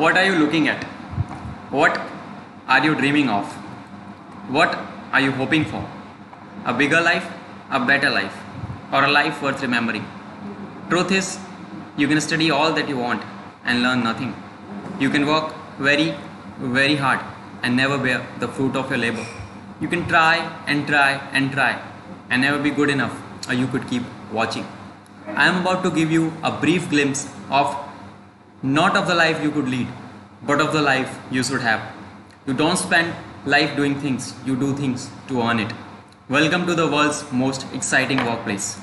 What are you looking at? What are you dreaming of? What are you hoping for? A bigger life, a better life, or a life worth remembering? Truth is, you can study all that you want and learn nothing. You can work very, very hard and never bear the fruit of your labor. You can try and try and try and never be good enough, or you could keep watching. I am about to give you a brief glimpse of not of the life you could lead, but of the life you should have. You don't spend life doing things, you do things to earn it. Welcome to the world's most exciting workplace.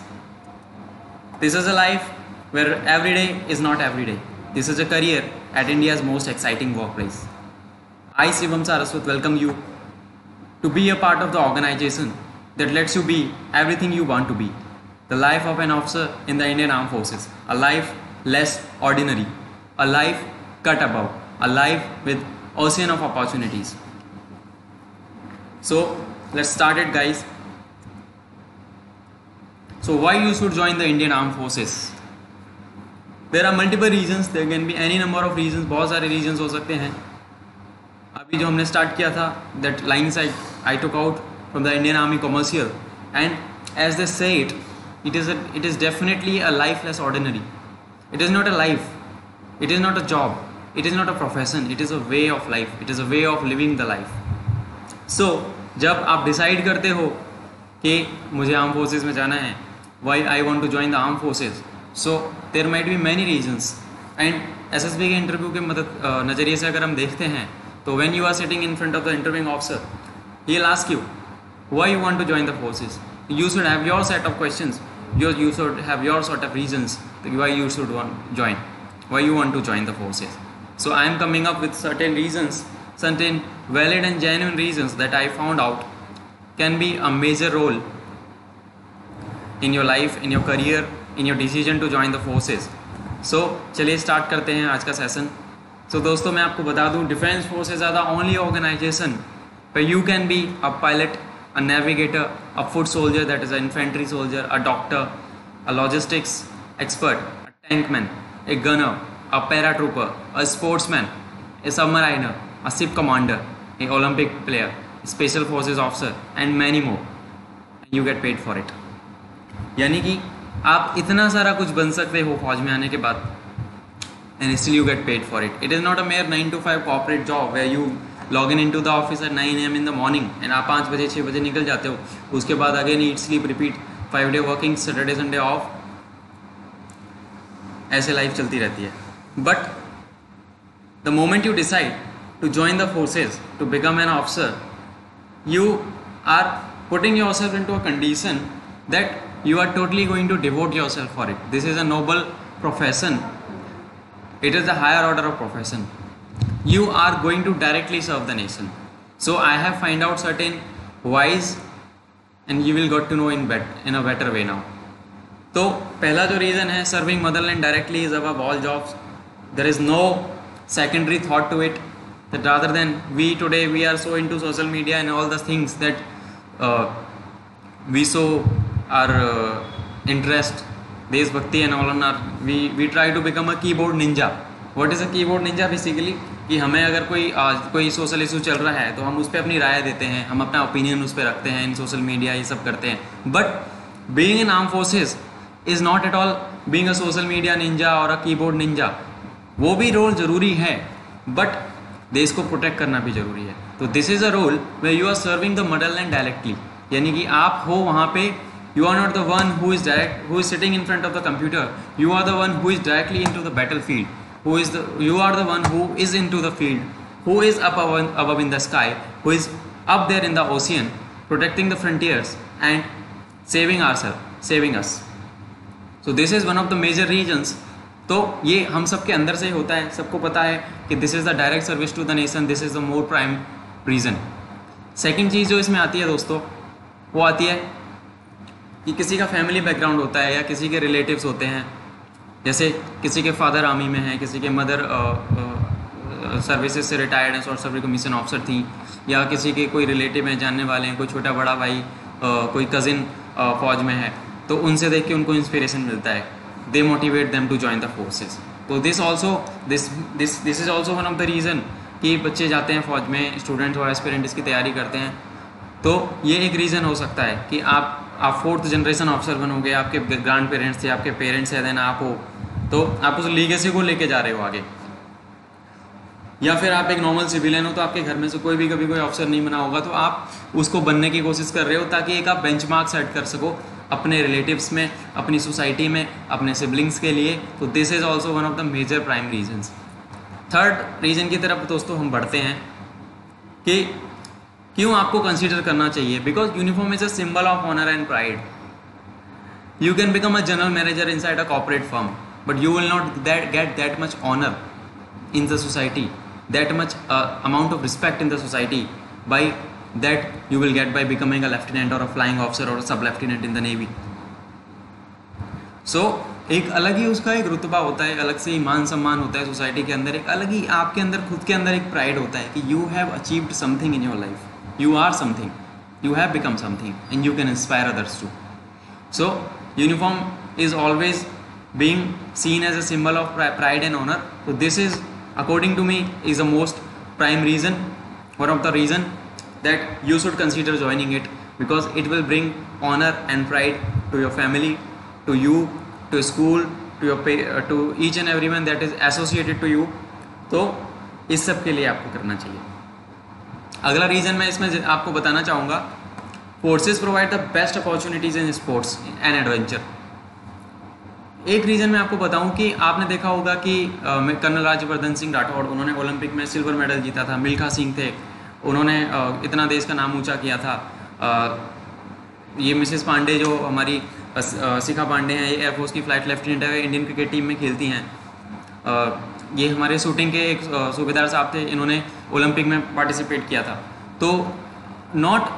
This is a life where every day is not every day. This is a career at India's most exciting workplace. I, Shivam Saraswat, welcome you to be a part of the organization that lets you be everything you want to be. The life of an officer in the Indian Armed Forces. A life less ordinary. A life cut above. A life with ocean of opportunities. So let's start it, guys. So why you should join the Indian Armed Forces? There are multiple reasons. There can be any number of reasons. बहुत सारे reasons हो सकते हैं. अभी जो हमने start किया था, that lines I took out from the Indian Army Commercial, and as they say it is definitely a life less ordinary. It is not a life. It is not a job. It is not a profession. It is a way of life. It is a way of living the life. So जब आप decide करते हो कि मुझे arm forces में जाना है, why I want to join the armed forces, so there might be many reasons. And SSB के इंटरव्यू के नज़रिए से अगर हम देखते हैं तो when you are sitting in front of the interviewing officer, he'll ask you why you want to join the forces. You should have your set of questions. You should have your sort of reasons why you should join, why you want to join the forces. So I am coming up with certain reasons, certain valid and genuine reasons that I found out can be a major role in your life, in your career, in your decision to join the forces. So चलिए start करते हैं आज का session. So दोस्तों मैं आपको बता दूं, defence forces are the only organisation where you can be a pilot, a navigator, a foot soldier, that is an infantry soldier, a doctor, a logistics expert, a tankman, a gunner, a paratrooper, a sportsman, a submariner, a ship commander, a Olympic player, a special forces officer, and many more. You get paid for it. यानी कि आप इतना सारा कुछ बन सकते हो फौज में आने के बाद, and still you get paid for it. It is not a mere 9 to 5 corporate job where you log in into the office at 9 AM in the morning and आप 5 बजे 6 बजे निकल जाते हो. उसके बाद again eat sleep repeat, 5-day working, Saturday Sunday off. ऐसे life चलती रहती है. But the moment you decide to join the forces, to become an officer, you are putting yourself into a condition that you are totally going to devote yourself for it. This is a noble profession. It is the higher order of profession. You are going to directly serve the nation. So I have find out certain whys and you will got to know in a better way now. तो पहला जो reason है, serving motherland directly is above all jobs. There is no secondary thought to it. That rather than we today we are so into social media and all the things that we show our interest, देश भक्ति and all on our we try to become a keyboard ninja. What is a keyboard ninja? Basically कि हमें अगर कोई social issue चल रहा है तो हम उस पर अपनी राय देते हैं, हम अपना ओपिनियन उस पर रखते हैं, इन सोशल मीडिया ये सब करते हैं. But being in arm forces is not at all being a social media Ninja और अ कीबोर्ड निंजा. वो भी रोल ज़रूरी है बट देश को प्रोटेक्ट करना भी ज़रूरी है. तो this is a role way you are serving the motherland directly. यानी कि आप हो वहाँ पे, you are not the one who is sitting in front of the computer. You are the one who is directly into the battlefield. You are the one who is into the field, who is above in the sky, who is up there in the ocean, protecting the frontiers and saving us. So this is one of the major reasons. तो ये हम सब के अंदर से ही होता है, सबको पता है कि this is the direct service to the nation. This is the more prime reason. Second चीज़ जो इसमें आती है दोस्तों, वो आती है कि किसी का फैमिली बैकग्राउंड होता है या किसी के रिलेटिव्स होते हैं. जैसे किसी के फादर आर्मी में हैं, किसी के मदर सर्विसेज से रिटायर्ड हैं, शॉर्ट सर्विस कमीशन ऑफिसर थी, या किसी के कोई रिलेटिव हैं, जानने वाले हैं, कोई छोटा बड़ा भाई, कोई कज़िन फौज में है, तो उनसे देख के उनको इंस्पिरेशन मिलता है. They motivate them to join the forces. तो this is also one of the reason कि बच्चे जाते हैं फौज में, स्टूडेंट्स और एस्पिरेंट इसकी तैयारी करते हैं। तो ये एक रीज़न हो सकता है कि आप 4th जनरेशन ऑफिसर बनोगे, आपके ग्रैंड पेरेंट्स थे, आपके पेरेंट्स है, देन आप हो, तो आप उस लीगेसी को लेके जा रहे हो आगे। या फिर आप एक नॉर्मल सिविलियन हो, तो आपके घर में से कोई भी कभी कोई ऑफिसर नहीं बना होगा, तो आप उसको बनने की कोशिश कर रहे हो ताकि एक आप बेंचमार्क सेट कर सको अपने रिलेटिव्स में, अपनी सोसाइटी में, अपने सिबलिंग्स के लिए। तो this is also one of the major prime reasons. Third reason की तरफ दोस्तों हम बढ़ते हैं कि क्यों आपको कंसीडर करना चाहिए। Because uniform is a symbol of honour and pride. You can become a general manager inside a corporate firm, but you will not get that much honour in the society, that much amount of respect in the society by that you will get by becoming a lieutenant or a flying officer or a sub lieutenant in the navy. So एक अलग ही उसका एक रुतबा होता है, अलग से ही मान सम्मान होता है सोसाइटी के अंदर, एक अलग ही आपके अंदर खुद के अंदर एक प्राइड होता है कि you have achieved something in your life, you are something, you have become something and you can inspire others too. So uniform is always being seen as a symbol of pride and honor. So this is, according to me, is the most prime reason, one of the reason that you should consider joining it, because it will bring honor and pride to your family, to you, to school, to your to each and everyone that is associated to you. तो इस सब के लिए आपको करना चाहिए. अगला reason मैं इसमें आपको बताना चाहूँगा, forces provide the best opportunities in sports and adventure. एक रीज़न मैं आपको बताऊं कि आपने देखा होगा कि कर्नल राज्यवर्धन सिंह राठौड़, उन्होंने ओलंपिक में सिल्वर मेडल जीता था. मिल्खा सिंह थे, उन्होंने इतना देश का नाम ऊंचा किया था. ये मिसेस पांडे जो हमारी शिखा पांडे हैं, ये एयरफोर्स की फ्लाइट लेफ्टिनेंट है, इंडियन क्रिकेट टीम में खेलती हैं. ये हमारे शूटिंग के एक सूबेदार साहब थे, इन्होंने ओलंपिक में पार्टिसिपेट किया था. तो नॉट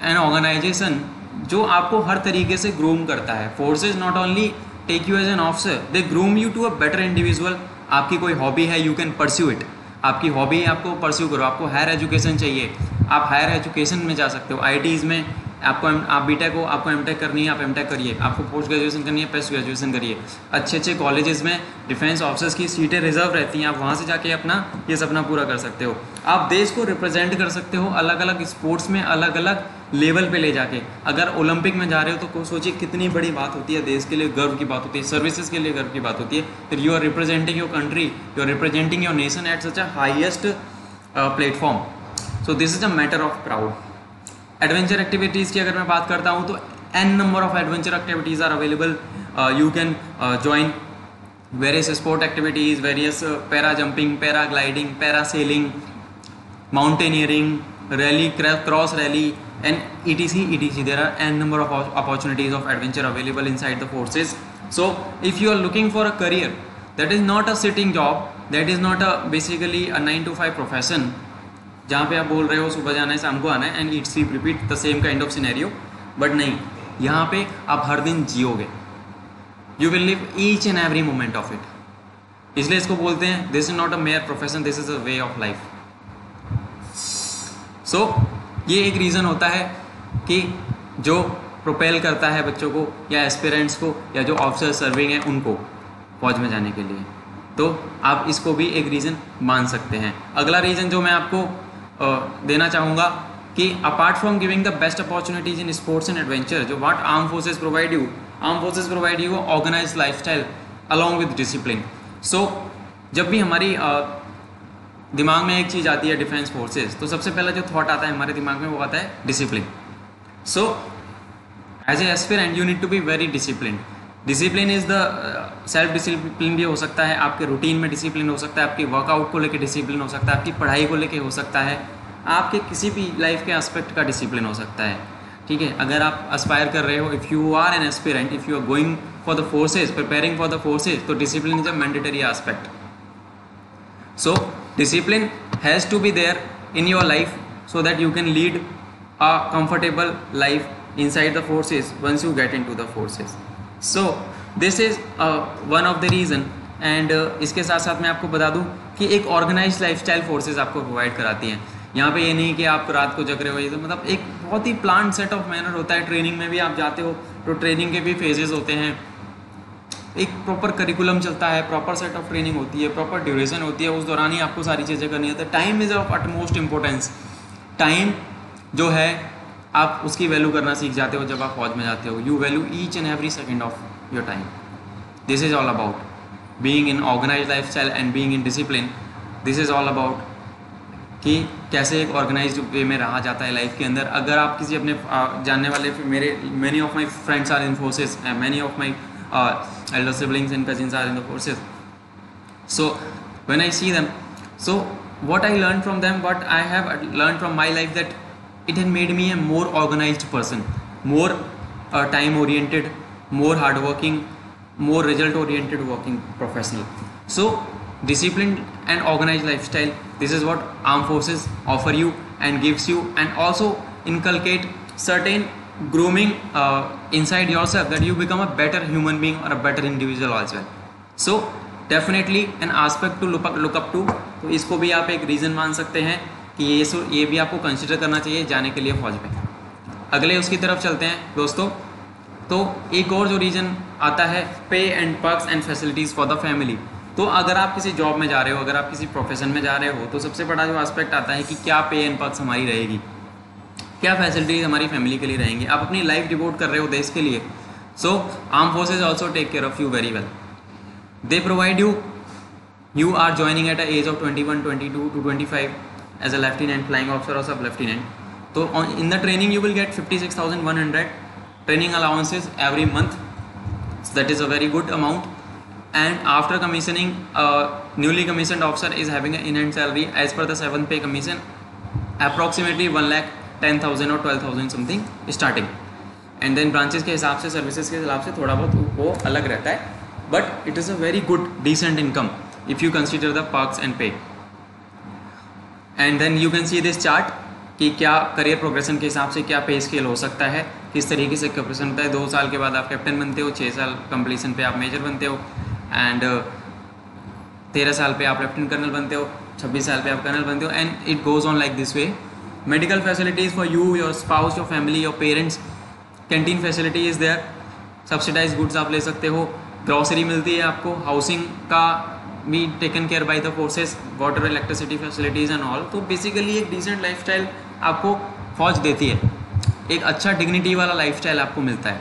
एन ऑर्गेनाइजेशन जो आपको हर तरीके से ग्रूम करता है. Forces not only take you as an officer, they groom you to a better individual. आपकी कोई हॉबी है, यू कैन परस्यू इट. आपकी हॉबी है, आपको परस्यू करो. आपको हायर एजुकेशन चाहिए, आप हायर एजुकेशन में जा सकते हो. आईटीज़ में आप बीटेक हो, आपको एमटेक करनी है, आप एमटेक करिए. आपको पोस्ट ग्रेजुएशन करनी है, पोस्ट ग्रेजुएशन करिए. अच्छे अच्छे कॉलेजेस में डिफेंस ऑफिसर्स की सीटें रिजर्व रहती हैं, आप वहाँ से जाके अपना ये सपना पूरा कर सकते हो. आप देश को रिप्रेजेंट कर सकते हो अलग अलग स्पोर्ट्स में, अलग अलग लेवल पे ले जाके. अगर ओलंपिक में जा रहे हो तो सोचिए कितनी बड़ी बात होती है, देश के लिए गर्व की बात होती है, सर्विसेज के लिए गर्व की बात होती है. फिर you are representing your country, you are representing your nation at such a highest platform. So this is a matter of proud. Adventure activities की अगर मैं बात करता हूँ तो an number of adventure activities are available. You can join various sport activities, various para jumping, para gliding, para sailing, mountaineering, rally, cross rally, and etc. There are n number of opportunities of adventure available inside the forces. So if you are looking for a career that is not a sitting job, that is not a basically a 9 to 5 profession जहाँ पे आप बोल रहे हो सुबह जाना है शाम को आना है and eat sleep repeat the same kind of scenario, but नहीं, यहाँ पे आप हर दिन जियोगे. You will live each and every moment of it. इसलिए इसको बोलते हैं this is not a mere profession, this is a way of life. So ये एक रीज़न होता है कि जो प्रोपेल करता है बच्चों को या एस्पिरेंट्स को या जो ऑफिसर सर्विंग है उनको फौज में जाने के लिए. तो आप इसको भी एक रीज़न मान सकते हैं. अगला रीज़न जो मैं आपको देना चाहूँगा कि apart from giving the best opportunities in sports and adventure, जो what arm forces provide you organise life style along with discipline. So जब भी हमारी दिमाग में एक चीज़ आती है डिफेंस फोर्सेस, तो सबसे पहला जो थॉट आता है हमारे दिमाग में वो आता है discipline. So as a aspirant you need to be very discipline. Discipline is the self discipline भी हो सकता है, आपके रूटीन में डिसिप्लिन हो सकता है, आपकी वर्कआउट को लेकर डिसिप्लिन हो सकता है, आपकी पढ़ाई को लेकर हो सकता है, आपके किसी भी लाइफ के एस्पेक्ट का डिसिप्लिन हो सकता है. ठीक है, अगर आप एस्पायर कर रहे हो, if you are an aspirant, if you are going for the forces, preparing for the forces, तो discipline is a mandatory aspect. So discipline has to be there in your life so that you can lead a comfortable life inside the forces once you get into the forces. So this is one of the reason. And इसके साथ साथ मैं आपको बता दूं कि एक organised lifestyle forces आपको प्रोवाइड कराती हैं. यहाँ पे ये नहीं कि आप रात को जग रहे हो, ये तो मतलब एक बहुत ही प्लान सेट ऑफ मैनर होता है. ट्रेनिंग में भी आप जाते हो तो ट्रेनिंग के भी फेजेस होते हैं. एक प्रॉपर करिकुलम चलता है, प्रॉपर सेट ऑफ ट्रेनिंग होती है, प्रॉपर ड्यूरेशन होती है, उस दौरान ही आपको सारी चीज़ें करनी होती है। Time is of utmost importance. Time जो है आप उसकी वैल्यू करना सीख जाते हो जब आप फौज में जाते हो। You value each and every second of your time. This is all about being in organised life style and being in discipline. This is all about कि कैसे एक ऑर्गेनाइज्ड वे में रहा जाता है लाइफ के अंदर। अगर आप किसी अपने जानने वाले, मेरे many of my friends are in forces, many of my elder siblings and cousins are in the forces. So when I see them, so what I learned from them, what I have learned from my life, that it has made me a more organized person, more time oriented, more hard working, more result oriented working professional. So disciplined and organized lifestyle, this is what armed forces offer you and gives you, and also inculcate certain grooming inside yourself, that you become a better human being or a better individual as well. So definitely an aspect to look up to. तो इसको भी आप एक reason मान सकते हैं कि ये भी आपको कंसिडर करना चाहिए जाने के लिए फौज में। अगले उसकी तरफ चलते हैं दोस्तों। तो एक और जो रीज़न आता है, पे and perks and facilities for the family. तो अगर आप किसी जॉब में जा रहे हो, अगर आप किसी प्रोफेशन में जा रहे हो, तो सबसे बड़ा जो एस्पेक्ट आता है कि क्या पे एंड पर्क्स हमारी रहेगी, क्या फैसिलिटीज हमारी फैमिली के लिए रहेंगी। आप अपनी लाइफ डिवोट कर रहे हो देश के लिए। So arm forces also take care of you very well. They provide you are joining at a age of 21, 22 to 25 as a lieutenant, flying officer और सब लेफ्टिनेंट। तो in the training you will get 56,100 training allowances every month. That is a very good amount. And after commissioning, newly commissioned officer is having an in-hand salary as per the 7th pay commission, approximately 1,10,000 or 12,000 something starting. And then branches के हिसाब से, services के हिसाब से थोड़ा बहुत वो अलग रहता है, but it is a very good decent income if you consider the perks and pay. And then you can see this chart कि क्या करियर प्रोग्रेशन के हिसाब से क्या पे स्केल हो सकता है, किस तरीके से प्रोग्रेशन होता है। 2 साल के बाद आप कैप्टन बनते हो, 6 साल कंप्लीसन पे आप मेजर बनते हो, एंड 13 साल पे आप लेफ्टिनेंट कर्नल बनते हो, 26 साल पे आप कर्नल बनते हो, and it goes on like this way. Medical facilities for you, your spouse, your family, your parents. Canteen facility is there. Subsidise goods आप ले सकते हो, ग्रॉसरी मिलती है आपको, हाउसिंग का भी taken care by the forces, water electricity facilities and all. तो बेसिकली एक डिसेंट लाइफस्टाइल आपको फौज देती है, एक अच्छा डिग्निटी वाला लाइफस्टाइल आपको मिलता है।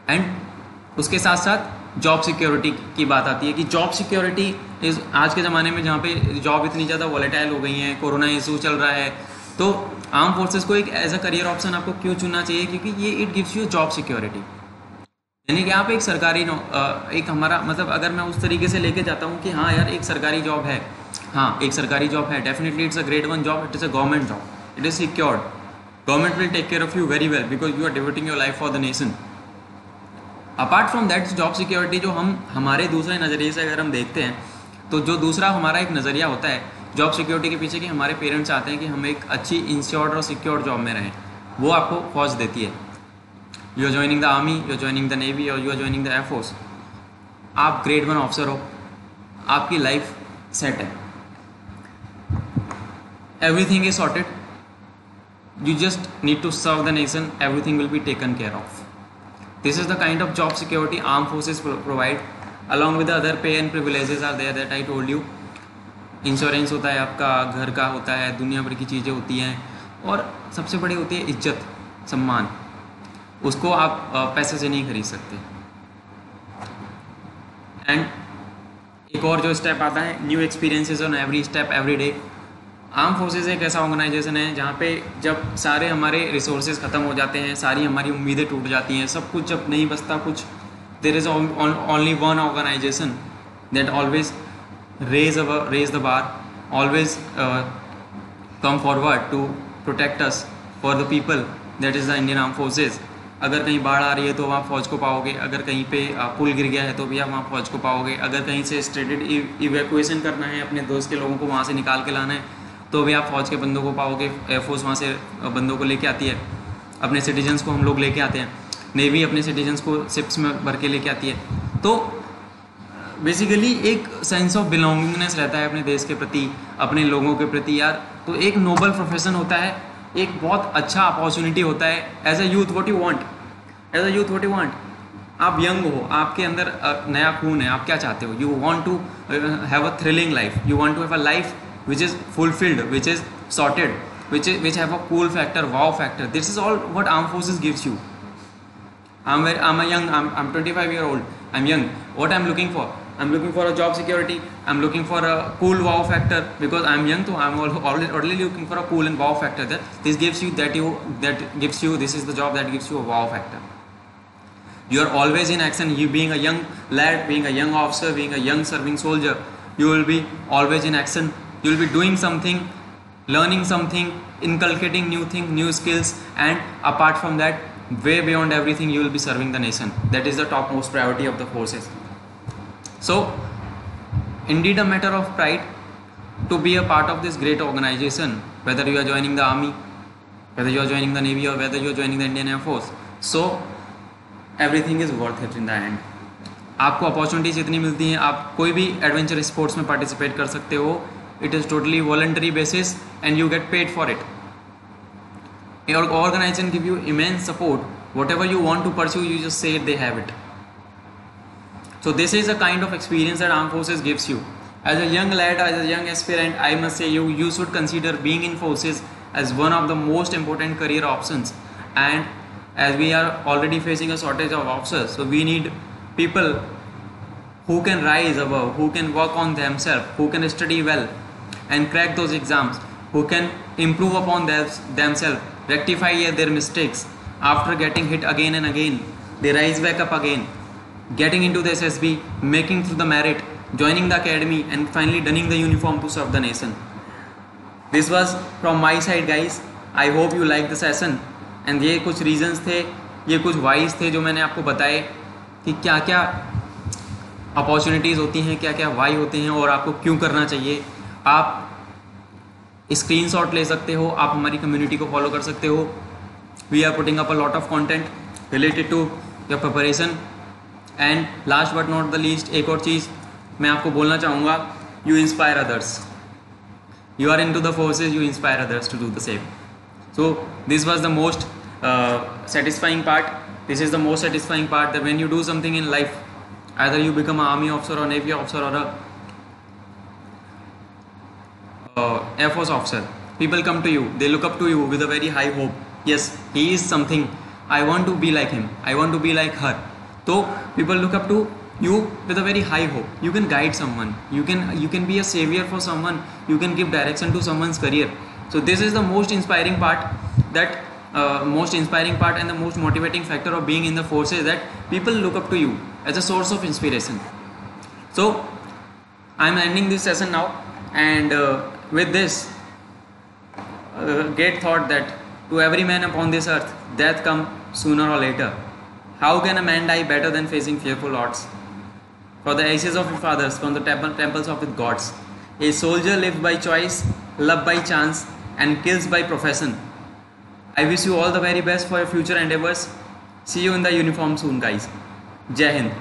एंड उसके साथ साथ जॉब सिक्योरिटी की बात आती है कि जॉब सिक्योरिटी इस आज के ज़माने में जहाँ पे जॉब इतनी ज़्यादा वॉलेटाइल हो गई हैं, कोरोना इशू चल रहा है, तो आर्म फोर्सेस को एक एज अ करियर ऑप्शन आपको क्यों चुनना चाहिए, क्योंकि ये it gives you job security. यानी कि आप एक सरकारी एक हमारा मतलब अगर मैं उस तरीके से लेके जाता हूँ कि हाँ यार एक सरकारी जॉब है, हाँ एक सरकारी जॉब है, definitely it's a grade 1 job, it is a government job, it is secured, government will take care of you very well because you are devoting your life for the nation. Apart from that job security जो हम हमारे दूसरे नज़रिए से अगर हम देखते हैं, तो जो दूसरा हमारा एक नज़रिया होता है जॉब सिक्योरिटी के पीछे कि हमारे पेरेंट्स चाहते हैं कि हम एक अच्छी इंश्योर्ड और सिक्योर्ड जॉब में रहें, वो आपको फौज देती है। You are joining the army, you are joining the navy और you are joining the air force. आप ग्रेड 1 ऑफिसर हो, आपकी लाइफ सेट है, everything is sorted, you just need to serve the nation, everything will be taken care of. This is the kind of job security armed forces provide, along with the other pay and privileges are there that I told you. Insurance होता है आपका, घर का होता है, दुनिया भर की चीज़ें होती हैं, और सबसे बड़ी होती है इज्जत, सम्मान। उसको आप पैसे से नहीं खरीद सकते। एंड एक और जो स्टेप आता है, new experiences on every step every day. Arm forces एक ऐसा ऑर्गेनाइजेशन है जहाँ पे जब सारे हमारे रिसोर्सेज ख़त्म हो जाते हैं, सारी हमारी उम्मीदें टूट जाती हैं, सब कुछ जब नहीं बचता कुछ, there is only one organisation that always raise the bar, always come forward to protect us for the people, that is the Indian arm forces. अगर कहीं बाढ़ आ रही है तो वहाँ फ़ौज को पाओगे, अगर कहीं पे पुल गिर गया है तो भी आप वहाँ फ़ौज को पाओगे, अगर कहीं से स्ट्रेटेड इवैक्यूएशन करना है, अपने दोस्त के लोगों को वहाँ से निकाल के लाना है, तो भी आप फौज के बंदों को पाओगे। एयरफोर्स वहाँ से बंदों को लेके आती है, अपने सिटीजन्स को हम लोग लेके आते हैं, नेवी अपने सिटीजन्स को शिप्स में भर के लेके आती है। तो बेसिकली एक सेंस ऑफ बिलोंगिंगनेस रहता है अपने देश के प्रति, अपने लोगों के प्रति यार। तो एक नोबल प्रोफेशन होता है, एक बहुत अच्छा अपॉर्चुनिटी होता है। As a youth what you want, as a youth what you want, आप यंग हो, आपके अंदर नया खून है, आप क्या चाहते हो? You want to have a thrilling life, you want to have a life which is fulfilled, which is sorted, which have a cool factor, wow factor. This is all what armed forces gives you. I'm 25 year old, I'm young. What I'm looking for? I'm looking for a job security, I'm looking for a cool wow factor. Because I'm young, so I'm already looking for a cool and wow factor. This gives you this is the job that gives you a wow factor. You are always in action. You being a young lad, being a young officer, being a young serving soldier, you will be always in action. You will be doing something, learning something, inculcating new thing, new skills, and apart from that, way beyond everything, you will be serving the nation. That is the topmost priority of the forces. So indeed a matter of pride to be a part of this great organization, whether you are joining the army, whether you are joining the navy, or whether you are joining the Indian Air Force. So everything is worth it in the end. आपको opportunities इतनी मिलती हैं, आप कोई भी adventure sports में participate कर सकते हो. It is totally voluntary basis and you get paid for it. Your organization give you immense support. Whatever you want to pursue, you just say it, they have it. So this is the kind of experience that armed forces gives you. As a young lad, as a young aspirant, I must say you should consider being in forces as one of the most important career options. And as we are already facing a shortage of officers, so we need people who can rise above, who can work on themselves, who can study well and crack those exams, who can improve upon themselves, rectify their mistakes. After getting hit again and again, they rise back up again, getting into the SSB, making through the merit, joining the academy, and finally donning the uniform to serve the nation. This was from my side, guys. I hope you like the session. And ये कुछ reasons थे, ये कुछ whys थे जो मैंने आपको बताए कि क्या क्या अपॉर्चुनिटीज़ होती हैं, क्या क्या वाई होते हैं और आपको क्यों करना चाहिए. आप स्क्रीनशॉट ले सकते हो, आप हमारी कम्युनिटी को फॉलो कर सकते हो. We are putting up a lot of content related to your preparation. And last but not the least, एक और चीज़ मैं आपको बोलना चाहूँगा, you inspire others. You are into the forces, you inspire others to do the same. So this was the most satisfying part. This is the most satisfying part, that when you do something in life, either you become an army officer or navy officer or a Air Force officer, people come to you, they look up to you with a very high hope. Yes, he is something, I want to be like him, I want to be like her. So people look up to you with a very high hope. You can guide someone, you can be a savior for someone, you can give direction to someone's career. So this is the most inspiring part, that most inspiring part and the most motivating factor of being in the forces, that people look up to you as a source of inspiration. So I am ending this session now, and with this great thought, that to every man upon this earth death comes sooner or later. How can a man die better than facing fearful odds? For the ashes of his fathers, from the temples of his gods, a soldier lives by choice, loved by chance, and kills by profession. I wish you all the very best for your future endeavors. See you in the uniform soon, guys. Jai Hind.